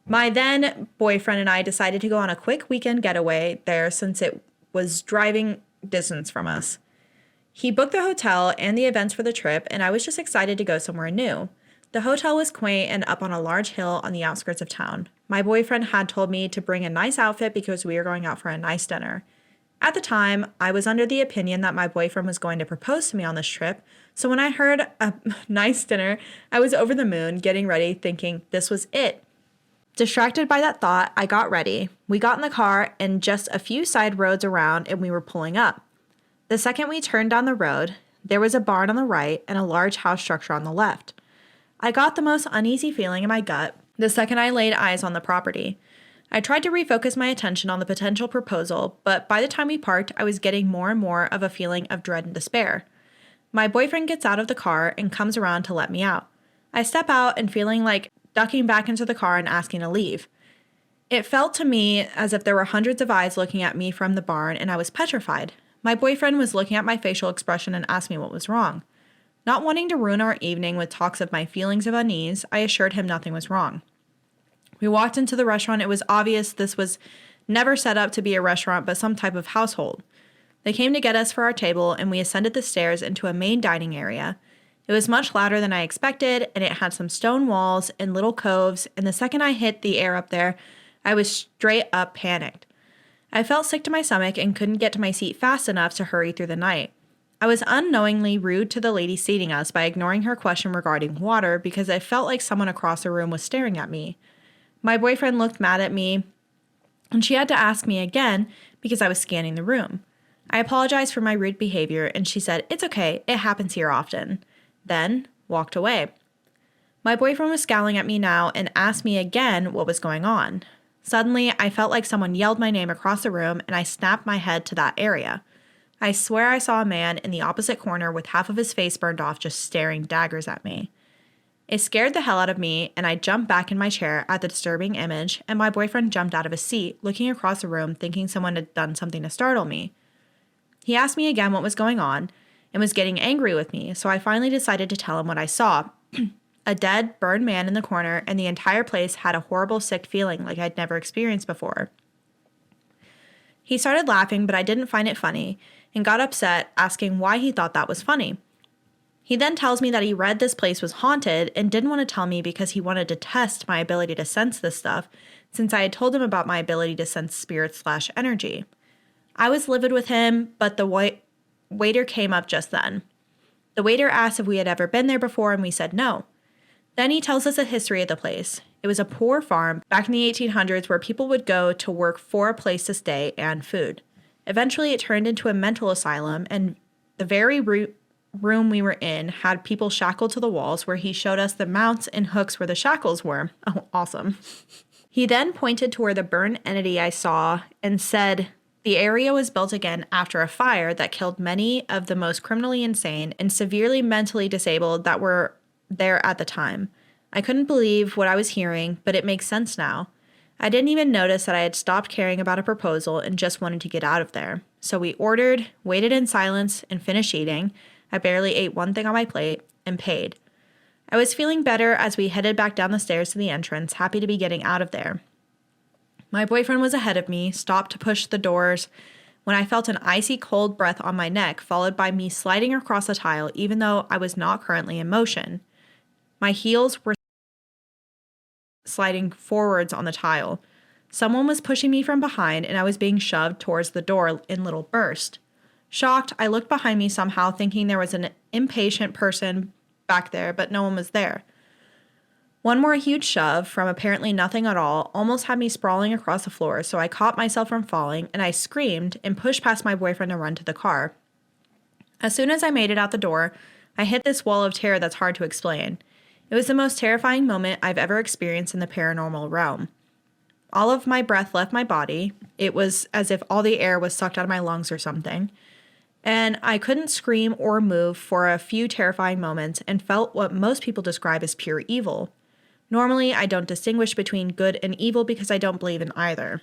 My then boyfriend and I decided to go on a quick weekend getaway there since it was driving distance from us. He booked the hotel and the events for the trip, and I was just excited to go somewhere new. The hotel was quaint and up on a large hill on the outskirts of town. My boyfriend had told me to bring a nice outfit because we were going out for a nice dinner. At the time, I was under the opinion that my boyfriend was going to propose to me on this trip, so when I heard a nice dinner, I was over the moon, getting ready, thinking this was it. Distracted by that thought, I got ready. We got in the car and just a few side roads around, and we were pulling up. The second we turned down the road, there was a barn on the right and a large house structure on the left. I got the most uneasy feeling in my gut the second I laid eyes on the property. I tried to refocus my attention on the potential proposal, but by the time we parked, I was getting more and more of a feeling of dread and despair. My boyfriend gets out of the car and comes around to let me out. I step out and feeling like ducking back into the car and asking to leave. It felt to me as if there were hundreds of eyes looking at me from the barn, and I was petrified. My boyfriend was looking at my facial expression and asked me what was wrong. Not wanting to ruin our evening with talks of my feelings of unease, I assured him nothing was wrong. We walked into the restaurant. It was obvious this was never set up to be a restaurant, but some type of household. They came to get us for our table, and we ascended the stairs into a main dining area. It was much louder than I expected, and it had some stone walls and little coves, and the second I hit the air up there, I was straight up panicked. I felt sick to my stomach and couldn't get to my seat fast enough to hurry through the night. I was unknowingly rude to the lady seating us by ignoring her question regarding water because I felt like someone across the room was staring at me. My boyfriend looked mad at me, and she had to ask me again because I was scanning the room. I apologized for my rude behavior, and she said, "It's okay, it happens here often," then walked away. My boyfriend was scowling at me now and asked me again what was going on. Suddenly, I felt like someone yelled my name across the room, and I snapped my head to that area. I swear I saw a man in the opposite corner with half of his face burned off just staring daggers at me. It scared the hell out of me, and I jumped back in my chair at the disturbing image, and my boyfriend jumped out of his seat, looking across the room, thinking someone had done something to startle me. He asked me again what was going on, and was getting angry with me, so I finally decided to tell him what I saw. A dead, burned man in the corner, and the entire place had a horrible, sick feeling like I'd never experienced before. He started laughing, but I didn't find it funny, and got upset, asking why he thought that was funny. He then tells me that he read this place was haunted and didn't want to tell me because he wanted to test my ability to sense this stuff, since I had told him about my ability to sense spirit/energy. I was livid with him, but the waiter came up just then. The waiter asked if we had ever been there before, and we said no. Then he tells us a history of the place. It was a poor farm back in the 1800s where people would go to work for a place to stay and food. Eventually, it turned into a mental asylum, and the very room we were in had people shackled to the walls, where he showed us the mounts and hooks where the shackles were. Oh, awesome. He then pointed to where the burned entity I saw and said the area was built again after a fire that killed many of the most criminally insane and severely mentally disabled that were there at the time. I couldn't believe what I was hearing, but it makes sense now. I didn't even notice that I had stopped caring about a proposal and just wanted to get out of there. So we ordered, waited in silence, and finished eating. I barely ate one thing on my plate, and paid. I was feeling better as we headed back down the stairs to the entrance, happy to be getting out of there. My boyfriend was ahead of me, stopped to push the doors, when I felt an icy cold breath on my neck, followed by me sliding across the tile, even though I was not currently in motion. My heels were sliding forwards on the tile. Someone was pushing me from behind, and I was being shoved towards the door in little bursts. Shocked, I looked behind me somehow, thinking there was an impatient person back there, but no one was there. One more huge shove from apparently nothing at all almost had me sprawling across the floor, so I caught myself from falling, and I screamed and pushed past my boyfriend to run to the car. As soon as I made it out the door, I hit this wall of terror that's hard to explain. It was the most terrifying moment I've ever experienced in the paranormal realm. All of my breath left my body. It was as if all the air was sucked out of my lungs or something. And I couldn't scream or move for a few terrifying moments and felt what most people describe as pure evil. Normally, I don't distinguish between good and evil because I don't believe in either.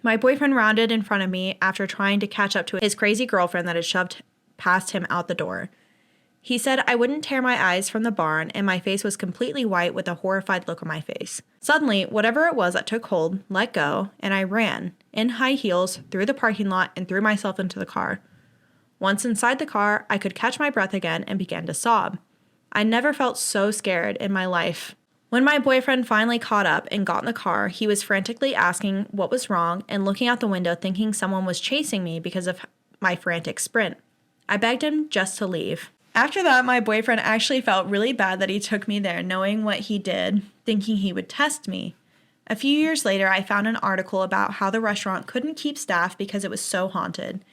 My boyfriend rounded in front of me after trying to catch up to his crazy girlfriend that had shoved past him out the door. He said I wouldn't tear my eyes from the barn, and my face was completely white with a horrified look on my face. Suddenly, whatever it was that took hold let go, and I ran, in high heels, through the parking lot and threw myself into the car. Once inside the car, I could catch my breath again and began to sob. I never felt so scared in my life. When my boyfriend finally caught up and got in the car, he was frantically asking what was wrong and looking out the window thinking someone was chasing me because of my frantic sprint. I begged him just to leave. After that, my boyfriend actually felt really bad that he took me there, knowing what he did, thinking he would test me. A few years later, I found an article about how the restaurant couldn't keep staff because it was so haunted.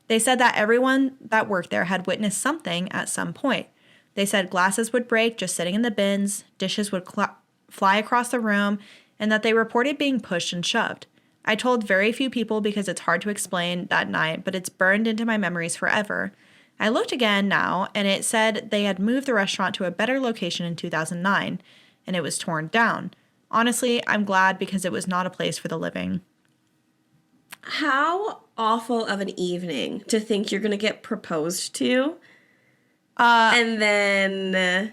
They said that everyone that worked there had witnessed something at some point. They said glasses would break just sitting in the bins, dishes would fly across the room, and that they reported being pushed and shoved. I told very few people because it's hard to explain that night, but it's burned into my memories forever. I looked again now, and it said they had moved the restaurant to a better location in 2009, and it was torn down. Honestly, I'm glad because it was not a place for the living. How awful of an evening to think you're going to get proposed to. And then...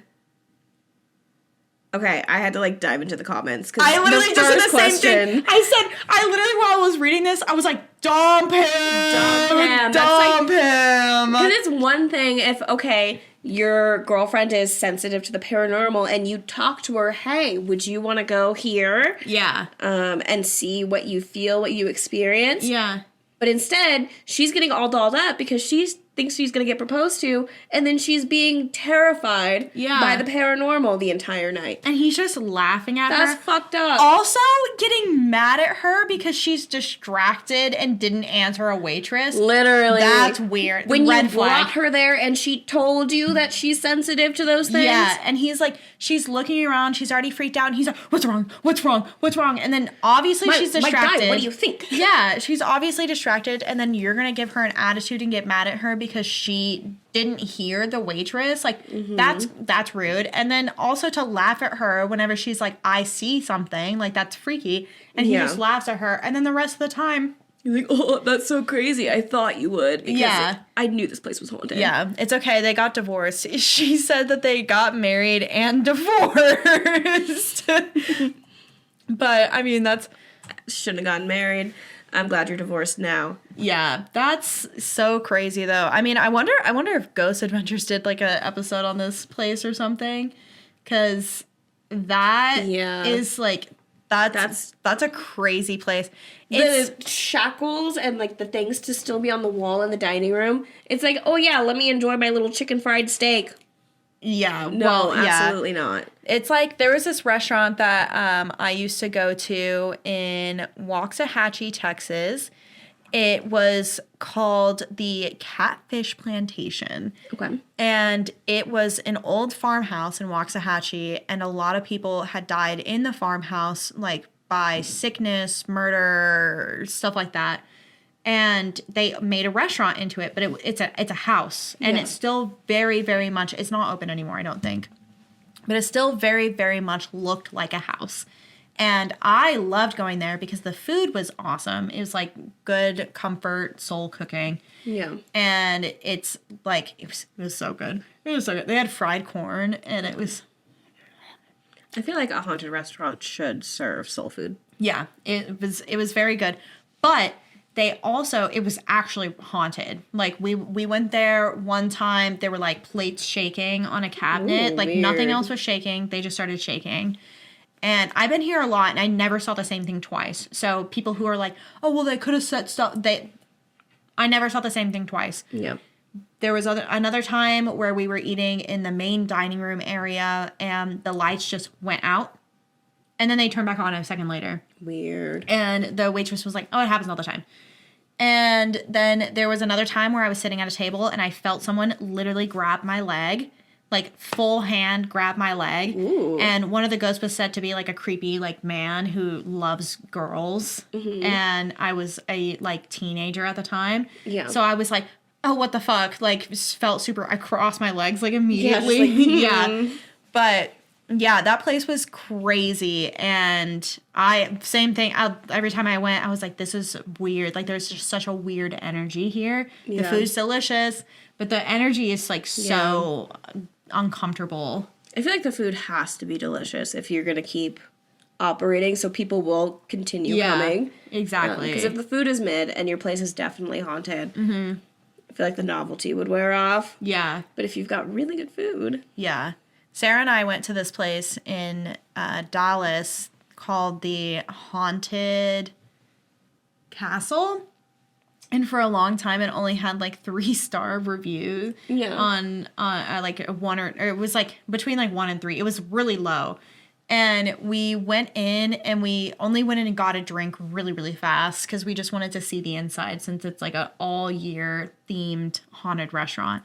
Okay, I had to dive into the comments. I literally just said the same thing. I literally, while I was reading this, I was like, dump him. Dump him. Because it's one thing if, okay, your girlfriend is sensitive to the paranormal and you talk to her, hey, would you want to go here? Yeah. And see what you feel, what you experience? Yeah. But instead, she's getting all dolled up because she thinks she's going to get proposed to, and then she's being terrified by the paranormal the entire night. And he's just laughing at her. That's fucked up. Also, getting mad at her because she's distracted and didn't answer a waitress. Literally. That's weird. When you brought her there and she told you that she's sensitive to those things. Yeah, and he's like, she's looking around, she's already freaked out, and he's like, what's wrong? What's wrong? What's wrong? And then obviously she's distracted. My guy, what do you think? Yeah, she's obviously distracted, and then you're going to give her an attitude and get mad at her because she didn't hear the waitress. That's rude. And then also to laugh at her whenever she's like, I see something, that's freaky. And he just laughs at her. And then the rest of the time, You're like, oh, that's so crazy. I thought you would. Because I knew this place was haunted. Yeah, it's okay. They got divorced. She said that they got married and divorced. But, I mean, that's... Shouldn't have gotten married. I'm glad you're divorced now. Yeah, that's so crazy, though. I mean, I wonder if Ghost Adventures did, like, a episode on this place or something. Because that is, like... That's a crazy place. The shackles and, like, the things to still be on the wall in the dining room. It's like, oh, yeah, let me enjoy my little chicken fried steak. Yeah. No, absolutely not. It's like there was this restaurant that I used to go to in Waxahachie, Texas. It was called the Catfish Plantation. Okay. And it was an old farmhouse in Waxahachie, and a lot of people had died in the farmhouse, like by sickness, murder, stuff like that. And they made a restaurant into it, but it's a house, and it's still very, very much, it's not open anymore, I don't think. But it still very, very much looked like a house. And I loved going there because the food was awesome. It was like good comfort soul cooking. Yeah. And it's like it was so good. It was so good. They had fried corn and it was I feel like a haunted restaurant should serve soul food. Yeah, it was very good. But they also it was actually haunted. Like we went there one time, there were like plates shaking on a cabinet. Ooh, like weird. Nothing else was shaking. They just started shaking. And I've been here a lot, and I never saw the same thing twice. So people who are like, oh, well, they could have set stuff. I never saw the same thing twice. Yeah. There was another time where we were eating in the main dining room area, and the lights just went out. And then they turned back on a second later. Weird. And the waitress was like, oh, it happens all the time. And then there was another time where I was sitting at a table, and I felt someone literally grab my leg. Like full hand grab my leg. Ooh. And one of the ghosts was said to be like a creepy like man who loves girls. Mm-hmm. And I was a like teenager at the time. Yeah. So I was like, oh, what the fuck? Like felt super, I crossed my legs like immediately. Yeah. But yeah, that place was crazy. And same thing. Every time I went, I was like, this is weird. Like there's just such a weird energy here. Yeah. The food's delicious, but the energy is like so uncomfortable. I feel like the food has to be delicious if you're going to keep operating so people will continue coming. Exactly. Because if the food is mid and your place is definitely haunted, I feel like the novelty would wear off. Yeah. But if you've got really good food. Yeah. Sarah and I went to this place in Dallas called the Haunted Castle. And for a long time, it only had like 3-star reviews on like a 1 or it was like between like 1 and 3. It was really low. And we went in and we only went in and got a drink really, really fast because we just wanted to see the inside since it's like an all year themed haunted restaurant.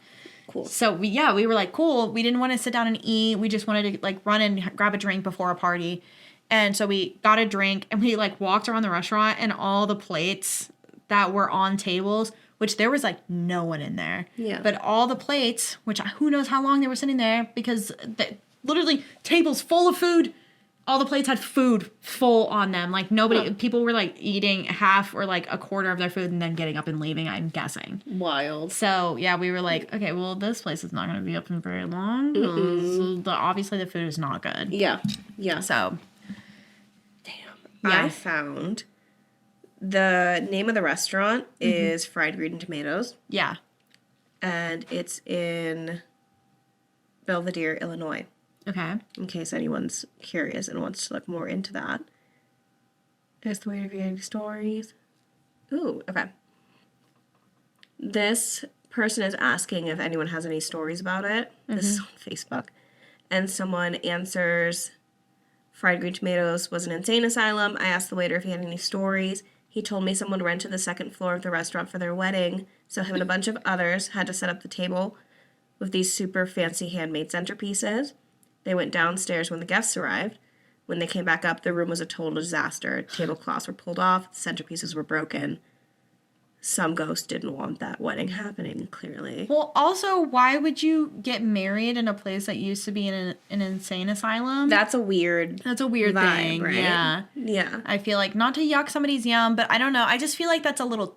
Cool. So we were like, cool. We didn't want to sit down and eat. We just wanted to like run and grab a drink before a party. And so we got a drink and we like walked around the restaurant and all the plates that were on tables, which there was like no one in there. Yeah. But all the plates, which who knows how long they were sitting there because literally tables full of food. All the plates had food full on them. Like people were like eating half or like a quarter of their food and then getting up and leaving, I'm guessing. Wild. So yeah, we were like, okay, well this place is not going to be open very long. Mm-hmm. Obviously the food is not good. Yeah. Yeah. So. Damn. Yeah. I found the name of the restaurant is Fried Green Tomatoes. Yeah. And it's in Belvedere, Illinois. Okay. In case anyone's curious and wants to look more into that. Is the way to be any stories? Ooh, okay. This person is asking if anyone has any stories about it. This is on Facebook. And someone answers, Fried Green Tomatoes was an insane asylum. I asked the waiter if he had any stories. He told me someone rented the second floor of the restaurant for their wedding, so him and a bunch of others had to set up the table with these super fancy handmade centerpieces. They went downstairs when the guests arrived. When they came back up, the room was a total disaster. Tablecloths were pulled off, centerpieces were broken. some ghosts didn't want that wedding happening, clearly. Well, also, why would you get married in a place that used to be an insane asylum? That's a weird vibe, thing, right? Yeah. Yeah. I feel like, not to yuck somebody's yum, but I don't know. I just feel like that's a little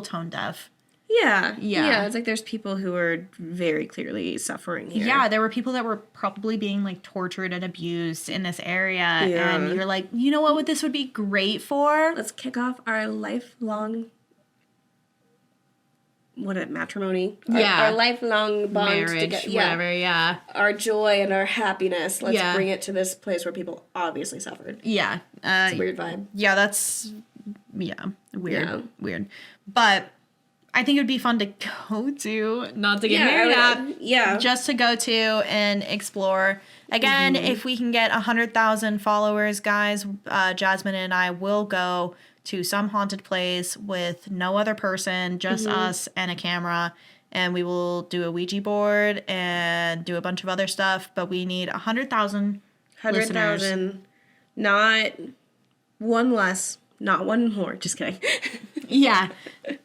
tone deaf. Yeah. Yeah. Yeah, it's like there's people who are very clearly suffering here. Yeah, there were people that were probably being, like, tortured and abused in this area. Yeah. And you're like, you know what this would be great for? Let's kick off our lifelong... matrimony? Yeah. Our lifelong bond Marriage, together. whatever, yeah. Our joy and our happiness. Let's Yeah. bring it to this place where people obviously suffered. Yeah. It's a weird vibe. Yeah, that's... Yeah, weird. Yeah. Weird. But I think it would be fun to go to, not to get married at. Yeah. Just to go to and explore. Again, if we can get 100,000 followers, guys, Jasmine and I will go to some haunted place with no other person, just us and a camera. And we will do a Ouija board and do a bunch of other stuff. But we need 100,000 listeners. 100,000. Not one less. Not one more. Just kidding. Yeah.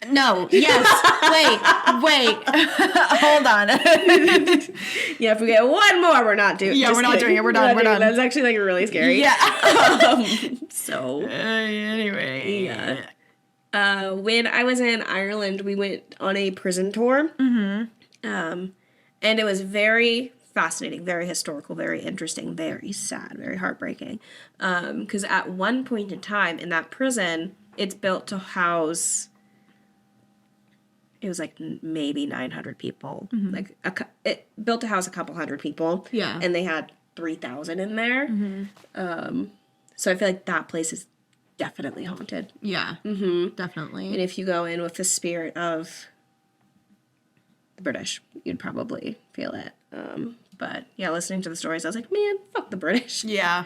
No. Yes. Wait. Hold on. Yeah, if we get one more, we're not doing it. Yeah, we're not doing it. We're done. We're done. That's actually like really scary. Yeah. So. Anyway. Yeah. When I was in Ireland, we went on a prison tour. Mm-hmm. And it was very fascinating, very historical, very interesting, very sad, very heartbreaking. Because at one point in time in that prison, it's built to house, it was like maybe 900 people. Mm-hmm. Like it built to house a couple hundred people. Yeah. And they had 3,000 in there. Mm-hmm. So I feel like that place is definitely haunted. Yeah. Mm-hmm. Definitely. And if you go in with the spirit of the British, you'd probably feel it. But yeah, listening to the stories, I was like, man, fuck the British. Yeah.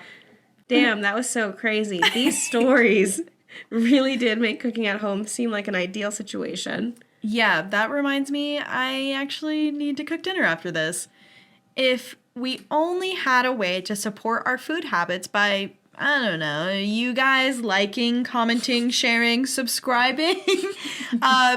Damn, that was so crazy. These stories really did make cooking at home seem like an ideal situation. Yeah, that reminds me, I actually need to cook dinner after this. If we only had a way to support our food habits by, I don't know, you guys liking, commenting, sharing, subscribing,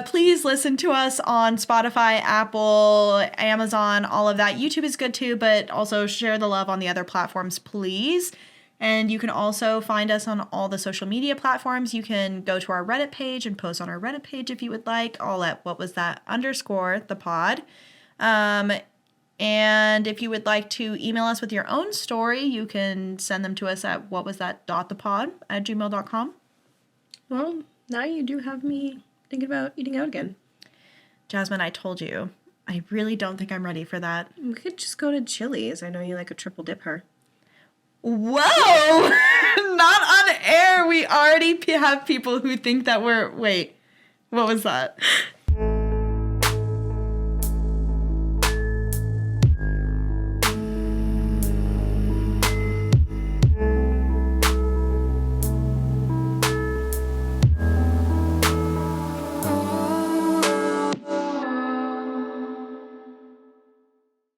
please listen to us on Spotify, Apple, Amazon, all of that. YouTube is good too, but also share the love on the other platforms, please. And you can also find us on all the social media platforms. You can go to our Reddit page and post on our Reddit page if you would like, all at _the pod. And if you would like to email us with your own story, you can send them to us at whattwasthat.thepod@gmail.com. Well, now you do have me thinking about eating out again. Jasmine, I told you, I really don't think I'm ready for that. We could just go to Chili's. I know you like a triple dip her. Whoa! Not on air. We already have people who think that we're... Wait, what was that?